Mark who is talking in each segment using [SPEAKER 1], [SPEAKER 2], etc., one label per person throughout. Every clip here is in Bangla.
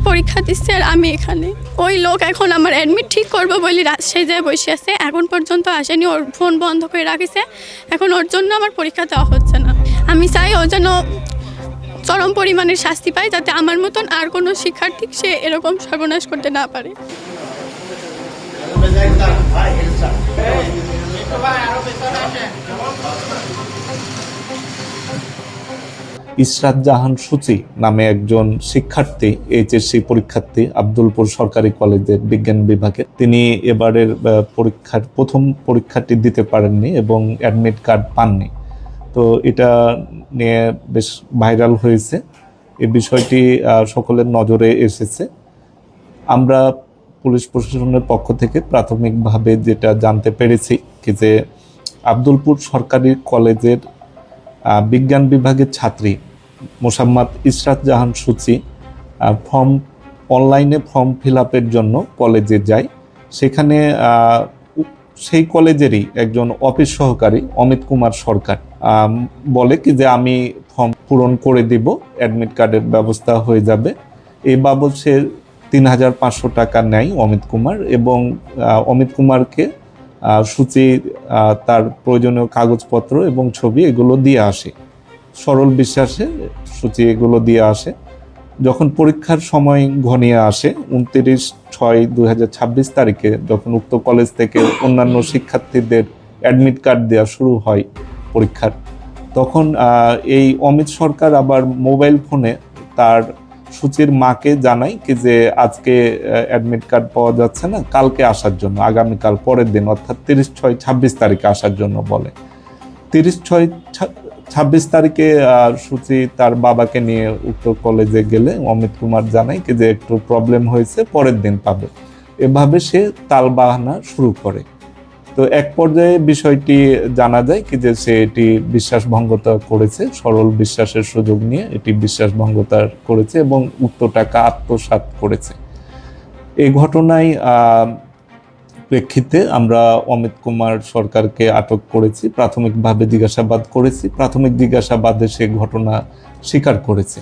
[SPEAKER 1] পরীক্ষা দিচ্ছে আর আমি এখানে। ওই লোক এখন আমার অ্যাডমিট ঠিক করবো বলে রাজশাহী যায় বসে আছে, এখন পর্যন্ত আসেনি। ওর ফোন বন্ধ করে রাখিছে, এখন ওর জন্য আমার পরীক্ষা দেওয়া হচ্ছে না। আমি চাই ও যেন চরম পরিমাণের শাস্তি পায়, যাতে আমার মতন আর কোনো শিক্ষার্থী সে এরকম সর্বনাশ করতে না পারে।
[SPEAKER 2] ইশরাত জাহান সূচি নামে একজন শিক্ষার্থী, এইচএসসি পরীক্ষার্থী, আব্দুলপুর সরকারি কলেজের বিজ্ঞান বিভাগে। তিনি এবারের প্রথম পরীক্ষাটি দিতে পারেননি এবং অ্যাডমিট কার্ড পাননি। তো এটা নিয়ে বেশ ভাইরাল হয়েছে। এই বিষয়টি সকলের নজরে এসেছে। আমরা পুলিশ প্রশাসনের পক্ষ থেকে প্রাথমিকভাবে যেটা জানতে পেরেছি যে আব্দুলপুর সরকারি কলেজের বিজ্ঞান বিভাগের ছাত্রী মোসাম্মদ ইশরাত জাহান সূচি অনলাইনে ফর্ম ফিল আপের জন্য কলেজে যায়। সেখানে সেই কলেজেরই একজন অফিস সহকারী অমিত কুমার সরকার বলে কি যে আমি ফর্ম পূরণ করে দিব, অ্যাডমিট কার্ডের ব্যবস্থা হয়ে যাবে। এই বাবদ সে ৩,৫০০ টাকা নেয় অমিত কুমার, এবং অমিত কুমারকে সূচি তার প্রয়োজনীয় কাগজপত্র এবং ছবি এগুলো দিয়ে আসে। সরল বিশ্বাসে সূচি এগুলো দিয়ে আসে। যখন পরীক্ষার সময় ঘনিয়ে আসে 29/6/2026 তারিখে, যখন উক্ত কলেজ থেকে অন্যান্য শিক্ষার্থীদের অ্যাডমিট কার্ড দেওয়া শুরু হয় পরীক্ষার, তখন এই অমিত সরকার আবার মোবাইল ফোনে তার সূচির মাকে জানায় কি যে আজকে অ্যাডমিট কার্ড পাওয়া যাচ্ছে না, কালকে আসার জন্য, আগামীকাল পরের দিন অর্থাৎ 30/6/26 তারিখে আসার জন্য বলে। 30/6/26 তারিখে সূচি তার বাবাকে নিয়ে উক্ত কলেজে গেলে অমিত কুমার জানায় কি যে একটু প্রবলেম হয়েছে, পরের দিন পাবে। এভাবে সে তালবাহানা শুরু করে। তো এক পর্যায়ে বিষয়টি জানা যায় কি যে সে এটি বিশ্বাসভঙ্গতা করেছে, সরল বিশ্বাসের সুযোগ নিয়ে এটি বিশ্বাসভঙ্গতা করেছে এবং উক্ত টাকা আত্মসাৎ করেছে। এই ঘটনায় প্রেক্ষিতে আমরা অমিত কুমার সরকারকে আটক করেছি, প্রাথমিকভাবে জিজ্ঞাসাবাদ করেছি। প্রাথমিক জিজ্ঞাসাবাদে সে ঘটনা স্বীকার করেছে।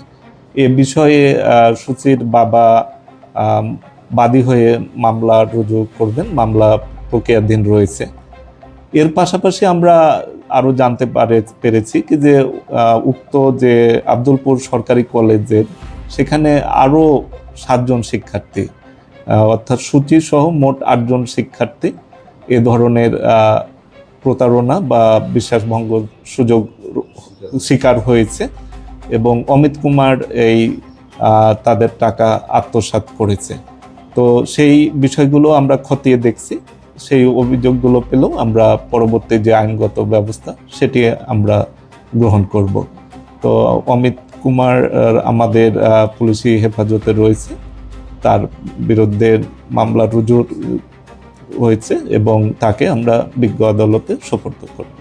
[SPEAKER 2] এ বিষয়ে সূচির বাবা বাদী হয়ে মামলা রুজু করবেন, মামলা প্রক্রিয়াধীন রয়েছে। এর পাশাপাশি আমরা আরও জানতে পেরেছি কি যে উক্ত যে আব্দুলপুর সরকারি কলেজের সেখানে আরও 7 জন শিক্ষার্থী, অর্থাৎ সূচি সহ মোট 8 জন শিক্ষার্থী এ ধরনের প্রতারণা বা বিশ্বাসভঙ্গ সুযোগ শিকার হয়েছে, এবং অমিত কুমার এই তাদের টাকা আত্মসাৎ করেছে। তো সেই বিষয়গুলো আমরা খতিয়ে দেখছি। সেই অভিযোগগুলো পেলেও আমরা পরবর্তী যে আইনগত ব্যবস্থা সেটি আমরা গ্রহণ করব। তো অমিত কুমার আমাদের পুলিশি হেফাজতে রয়েছে, তার বিরুদ্ধে মামলা রুজু হয়েছে এবং তাকে আমরা বিজ্ঞ আদালতে সোপর্দ করব।